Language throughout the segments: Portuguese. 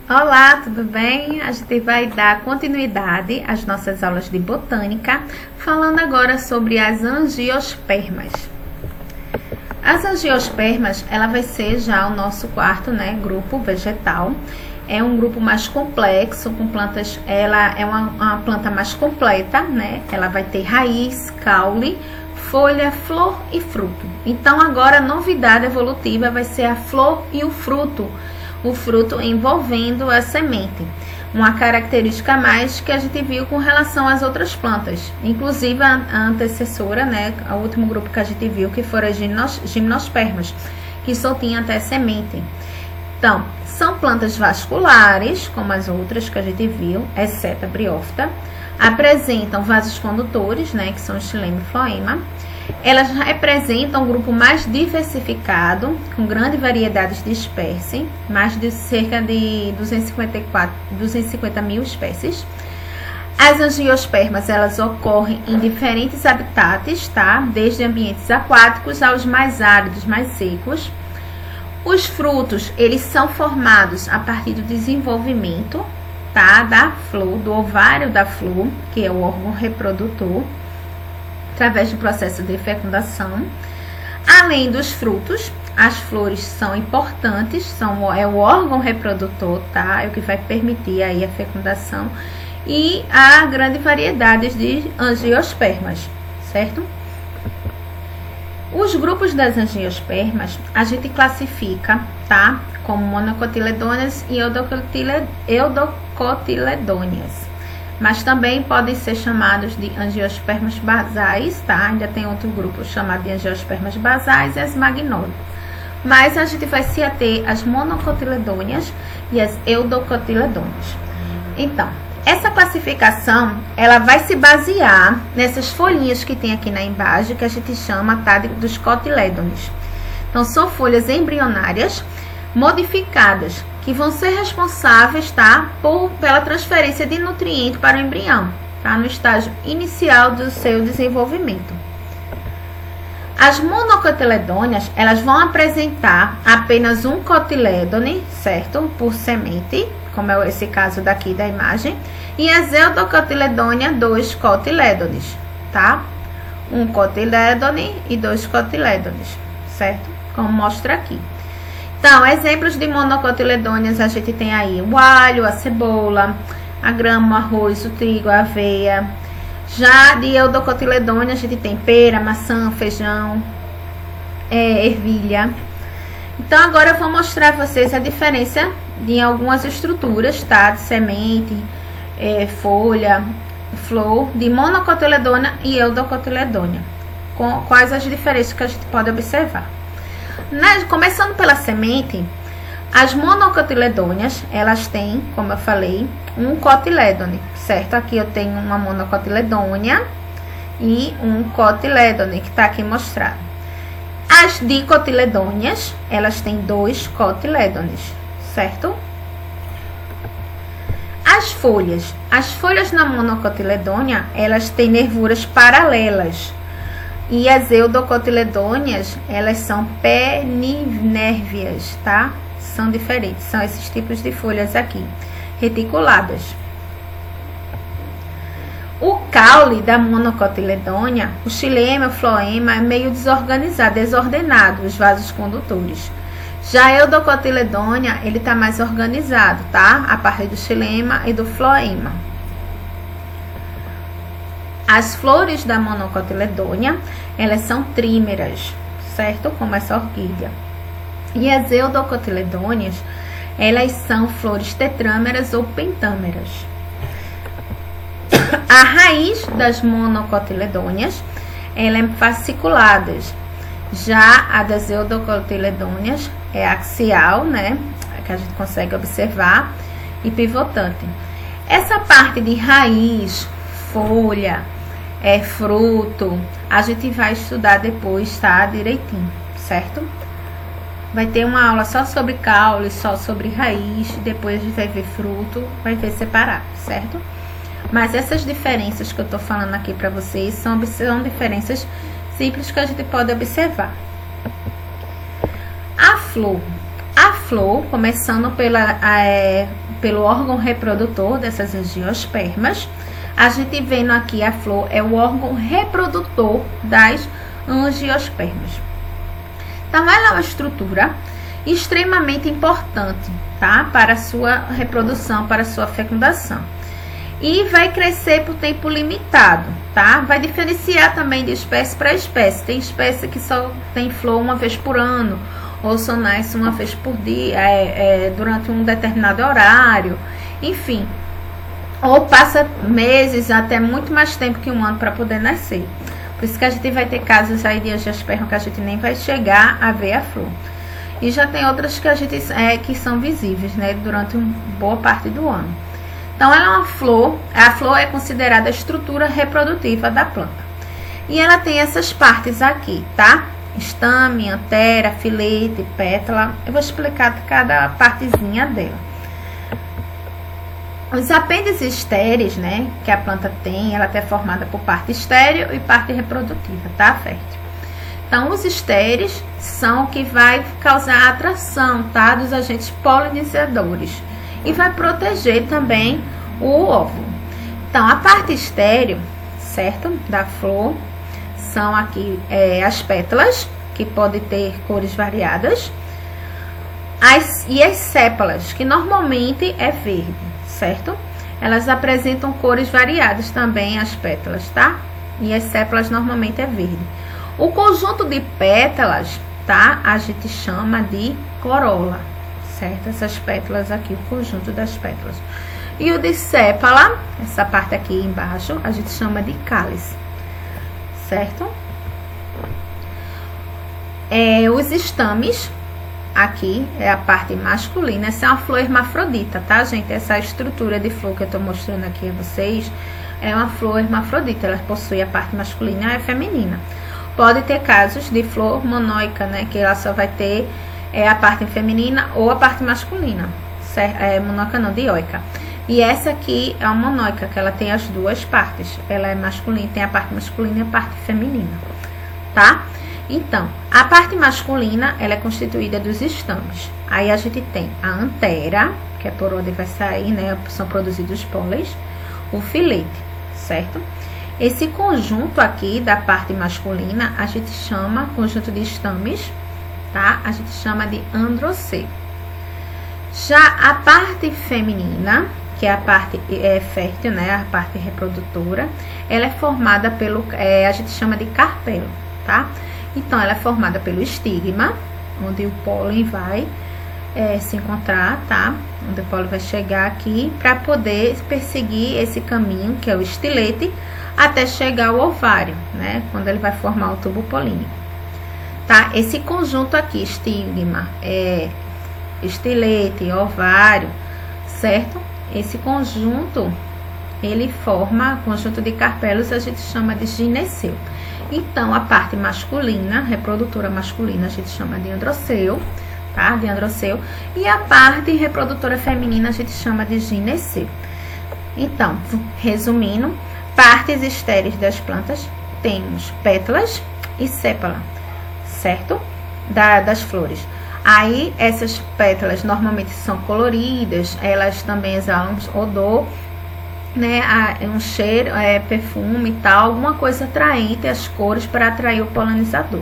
Olá, tudo bem? A gente vai dar continuidade às nossas aulas de botânica, falando agora sobre as angiospermas. As angiospermas, ela vai ser já o nosso quarto, grupo vegetal. É um grupo mais complexo, com plantas, ela é uma planta mais completa, Ela vai ter raiz, caule, folha, flor e fruto. Então agora a novidade evolutiva vai ser a flor e o fruto envolvendo a semente. Uma característica a mais que a gente viu com relação às outras plantas, inclusive a antecessora, o último grupo que a gente viu, que foram as gimnospermas, que só tinha até semente. Então, são plantas vasculares, como as outras que a gente viu, exceto a briófita. Apresentam vasos condutores, que são o xilema e floema. Elas representam um grupo mais diversificado, com grande variedade de espécies, mais de cerca de 250 mil espécies. As angiospermas, elas ocorrem em diferentes habitats, Desde ambientes aquáticos aos mais áridos, mais secos. Os frutos, eles são formados a partir do desenvolvimento, da flor, do ovário da flor, que é o órgão reprodutor, através do processo de fecundação. Além dos frutos, as flores são importantes, é o órgão reprodutor, É o que vai permitir aí a fecundação. E há grande variedade de angiospermas, certo? Os grupos das angiospermas, a gente classifica, Como monocotiledôneas e eudocotiledôneas. Mas também podem ser chamados de angiospermas basais, Ainda tem outro grupo chamado de angiospermas basais e as magnólias. Mas a gente vai se ater às monocotiledôneas e às eudocotiledôneas. Então, essa classificação, ela vai se basear nessas folhinhas que tem aqui na imagem, que a gente chama, dos cotilédones. Então, são folhas embrionárias modificadas, que vão ser responsáveis, pela transferência de nutriente para o embrião, no estágio inicial do seu desenvolvimento. As monocotiledôneas, elas vão apresentar apenas um cotilédone, certo? Por semente, como é esse caso daqui da imagem, e as eudocotiledôneas, 2 cotilédones, Um cotilédone e 2 cotilédones, certo? Como mostra aqui. Então, exemplos de monocotiledôneas, a gente tem aí o alho, a cebola, a grama, o arroz, o trigo, a aveia. Já de eudocotiledônea, a gente tem pera, maçã, feijão, ervilha. Então, agora eu vou mostrar a vocês a diferença de algumas estruturas, de semente, folha, flor, de monocotiledônea e eudocotiledônea. Quais as diferenças que a gente pode observar. Começando pela semente, as monocotiledôneas, elas têm, como eu falei, um cotilédone, certo? Aqui eu tenho uma monocotiledônea e um cotilédone, que está aqui mostrado. As dicotiledôneas, elas têm 2 cotilédones, certo? As folhas na monocotiledônea, elas têm nervuras paralelas. E as eudocotiledôneas, elas são peninérvias, São diferentes, são esses tipos de folhas aqui, reticuladas. O caule da monocotiledônea, o xilema, o floema, é meio desordenado, os vasos condutores. Já a eudocotiledônea, ele está mais organizado, A partir do xilema e do floema. As flores da monocotiledônea, elas são trímeras, certo? Como essa orquídea. E as eudocotiledôneas, elas são flores tetrâmeras ou pentâmeras. A raiz das monocotiledôneas, ela é fasciculada. Já a das eudocotiledôneas é axial, Que a gente consegue observar, e pivotante. Essa parte de raiz, folha, fruto, a gente vai estudar depois, direitinho, certo? Vai ter uma aula só sobre caule, só sobre raiz, depois a gente vai ver fruto, vai ver separado, certo? Mas essas diferenças que eu tô falando aqui para vocês são diferenças simples que a gente pode observar. A flor. A flor, começando pelo órgão reprodutor dessas angiospermas, a gente vendo aqui a flor é o órgão reprodutor das angiospermas. Então, ela é uma estrutura extremamente importante, tá? Para a sua reprodução, para a sua fecundação. E vai crescer por tempo limitado, tá? Vai diferenciar também de espécie para espécie. Tem espécie que só tem flor uma vez por ano, ou só nasce uma vez por dia, durante um determinado horário, enfim. Ou passa meses, até muito mais tempo que um ano para poder nascer. Por isso que a gente vai ter casos aí de angiosperma que a gente nem vai chegar a ver a flor. E já tem outras que que são visíveis, né, durante uma boa parte do ano. Então, ela é uma flor. A flor é considerada a estrutura reprodutiva da planta. E ela tem essas partes aqui, tá? Estame, antera, filete, pétala. Eu vou explicar cada partezinha dela. Os apêndices estéreis, né, que a planta tem, ela é formada por parte estéril e parte reprodutiva, tá, fértil? Então, os estéreis são o que vai causar a atração, tá, dos agentes polinizadores e vai proteger também o óvulo. Então, a parte estéril, certo, da flor, são aqui as pétalas, que podem ter cores variadas, e as sépalas, que normalmente é verde, certo? Elas apresentam cores variadas também, as pétalas, tá? E as sépalas normalmente é verde. O conjunto de pétalas, tá? A gente chama de corola, certo? Essas pétalas aqui, o conjunto das pétalas. E o de sépala, essa parte aqui embaixo, a gente chama de cálice, certo? Os estames, aqui é a parte masculina. Essa é uma flor hermafrodita, tá, gente? Essa estrutura de flor que eu tô mostrando aqui a vocês é uma flor hermafrodita. Ela possui a parte masculina e a feminina. Pode ter casos de flor monóica, né? Que ela só vai ter a parte feminina ou a parte masculina. Monóica não, dioica. E essa aqui é uma monóica, que ela tem as duas partes. Ela é masculina, tem a parte masculina e a parte feminina, tá? Então, a parte masculina, ela é constituída dos estames. Aí a gente tem a antera, que é por onde vai sair, né? São produzidos os pólenes, o filete, certo? Esse conjunto aqui da parte masculina, a gente chama, conjunto de estames, tá? A gente chama de androceu. Já a parte feminina, que é a parte fértil, né? A parte reprodutora, ela é formada pelo, a gente chama de carpelo, tá? Então, ela é formada pelo estigma, onde o pólen vai se encontrar, tá? Onde o pólen vai chegar aqui para poder perseguir esse caminho, que é o estilete, até chegar ao ovário, né? Quando ele vai formar o tubo polínico, tá? Esse conjunto aqui, estigma, estilete, ovário, certo? Esse conjunto, ele forma conjunto de carpelos, a gente chama de gineceu. Então, a parte masculina, reprodutora masculina, a gente chama de androceu, tá? De androceu. E a parte reprodutora feminina, a gente chama de gineceu. Então, resumindo, partes estéreis das plantas, temos pétalas e sépala, certo? Das flores. Aí, essas pétalas normalmente são coloridas, elas também exalam odor, né, um cheiro, perfume e tal, alguma coisa atraente, as cores para atrair o polinizador.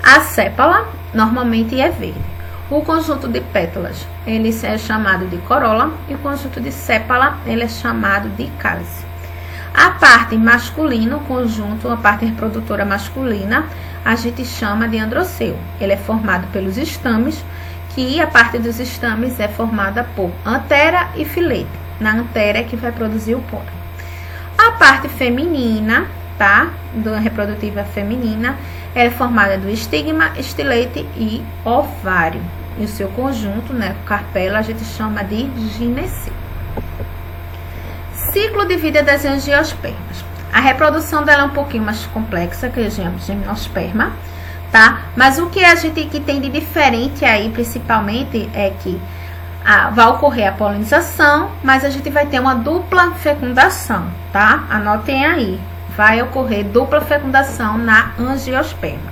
A sépala normalmente é verde. O conjunto de pétalas, ele é chamado de corola, e o conjunto de sépala, ele é chamado de cálice. A parte masculina, o conjunto, a parte reprodutora masculina, a gente chama de androceu. Ele é formado pelos estames, que a parte dos estames é formada por antera e filete. Na antera é que vai produzir o pólen. A parte feminina, tá? Da reprodutiva feminina, ela é formada do estigma, estilete e ovário. E o seu conjunto, né, carpela, a gente chama de gineceu. Ciclo de vida das angiospermas. A reprodução dela é um pouquinho mais complexa que o gimnosperma, tá? Mas o que a gente que tem de diferente aí, principalmente, é que vai ocorrer a polinização, mas a gente vai ter uma dupla fecundação, tá? Anotem aí, vai ocorrer dupla fecundação na angiosperma.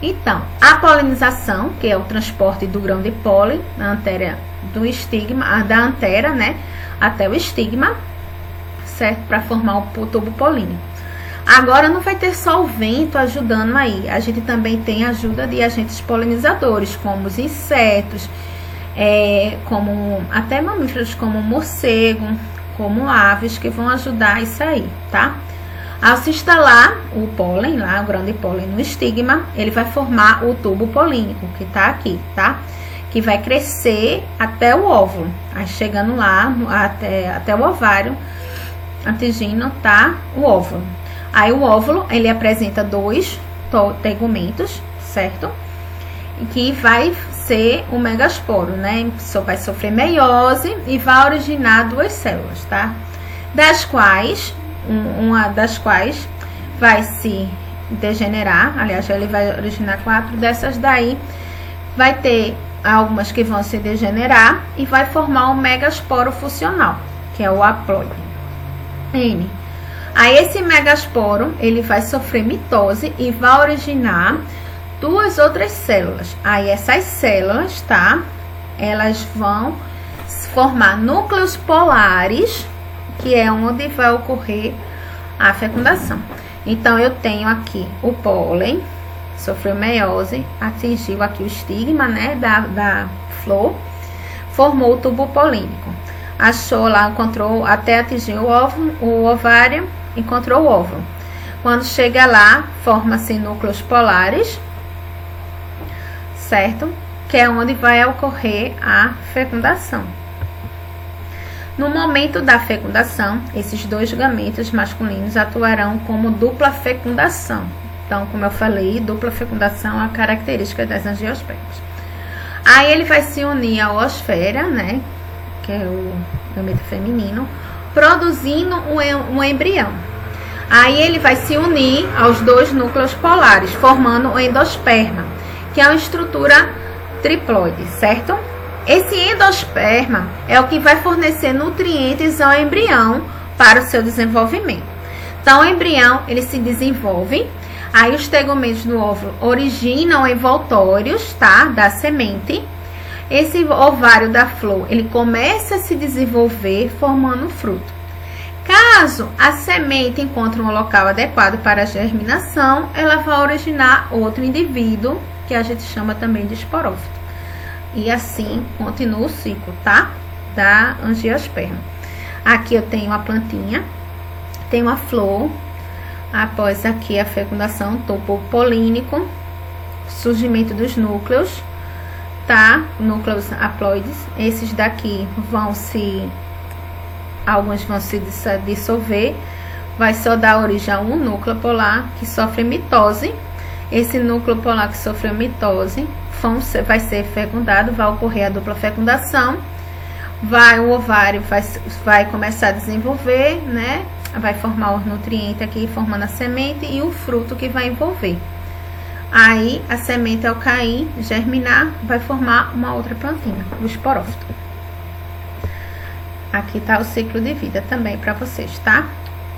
Então, a polinização, que é o transporte do grão de pólen na antera do estigma, da antera, né, até o estigma, certo? Para formar o tubo polínico. Agora não vai ter só o vento ajudando aí, a gente também tem a ajuda de agentes polinizadores, como os insetos, como até mamíferos como morcego, como aves, que vão ajudar isso aí, tá? Ao se instalar o pólen, lá, o grão de pólen no estigma, ele vai formar o tubo polínico, que tá aqui, tá? Que vai crescer até o óvulo, aí chegando lá, até o ovário, atingindo, tá? O óvulo. Aí o óvulo, ele apresenta 2 tegumentos, certo? Que vai ser o megasporo, né? Vai sofrer meiose e vai originar 2 células, tá? Das quais, uma das quais vai se degenerar, aliás, ele vai originar 4, dessas daí vai ter algumas que vão se degenerar e vai formar um megasporo funcional, que é o haploide. N. Aí esse megasporo, ele vai sofrer mitose e vai originar 2 outras células. Aí essas células, tá? Elas vão formar núcleos polares, que é onde vai ocorrer a fecundação. Então, eu tenho aqui o pólen, sofreu meiose, atingiu aqui o estigma, né, da flor, formou o tubo polínico. Achou lá, encontrou, até atingir o óvulo, o ovário, encontrou o óvulo. Quando chega lá, forma-se núcleos polares, certo? Que é onde vai ocorrer a fecundação. No momento da fecundação, esses 2 gametas masculinos atuarão como dupla fecundação. Então, como eu falei, dupla fecundação é a característica das angiospermas. Aí ele vai se unir à oosfera, né? Que é o gameta feminino, produzindo um embrião. Aí ele vai se unir aos 2 núcleos polares, formando o endosperma, que é uma estrutura triploide, certo? Esse endosperma é o que vai fornecer nutrientes ao embrião para o seu desenvolvimento. Então, o embrião, ele se desenvolve, aí os tegumentos do óvulo originam envoltórios, tá? Da semente. Esse ovário da flor, ele começa a se desenvolver formando fruto. Caso a semente encontre um local adequado para a germinação, ela vai originar outro indivíduo, que a gente chama também de esporófito. E assim continua o ciclo, tá? Da angiosperma. Aqui eu tenho a plantinha, tenho a flor, após aqui a fecundação, tubo polínico, surgimento dos núcleos, tá? Núcleos haploides. Esses daqui alguns vão se dissolver, vai só dar origem a um núcleo polar que sofre mitose. Esse núcleo polar que sofreu mitose vai ser fecundado, vai ocorrer a dupla fecundação, o ovário vai começar a desenvolver, né? Vai formar os nutrientes aqui, formando a semente e o fruto que vai envolver. Aí, a semente ao cair, germinar, vai formar uma outra plantinha, o esporófito. Aqui tá o ciclo de vida também para vocês, tá?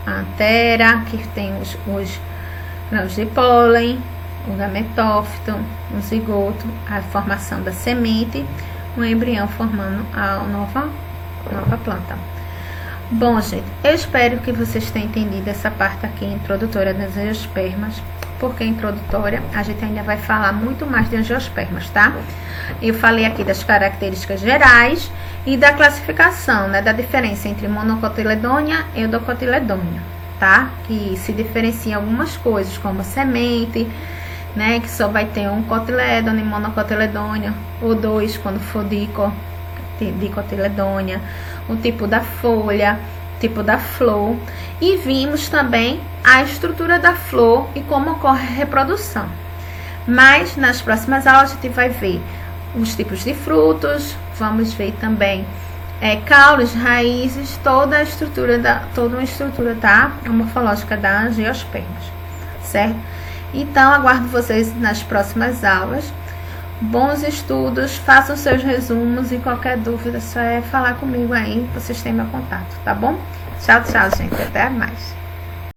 A antera, que tem os grãos de pólen, o gametófito, o zigoto, a formação da semente, o embrião formando a nova planta. Bom, gente, eu espero que vocês tenham entendido essa parte aqui introdutória das angiospermas, porque introdutória a gente ainda vai falar muito mais de angiospermas, tá? Eu falei aqui das características gerais e da classificação, né, da diferença entre monocotiledônia e eudocotiledônia, tá? Que se diferencia em algumas coisas, como semente, né, que só vai ter um cotiledônio e monocotiledônia, ou 2 quando for dicotiledônia, o tipo da folha, tipo da flor, e vimos também a estrutura da flor e como ocorre a reprodução. Mas nas próximas aulas a gente vai ver os tipos de frutos, vamos ver também caules, raízes, toda uma estrutura morfológica da angiospermas, certo? Então, aguardo vocês nas próximas aulas. Bons estudos, façam seus resumos e qualquer dúvida, só é falar comigo aí, vocês têm meu contato, tá bom? Tchau, tchau, gente. Até mais.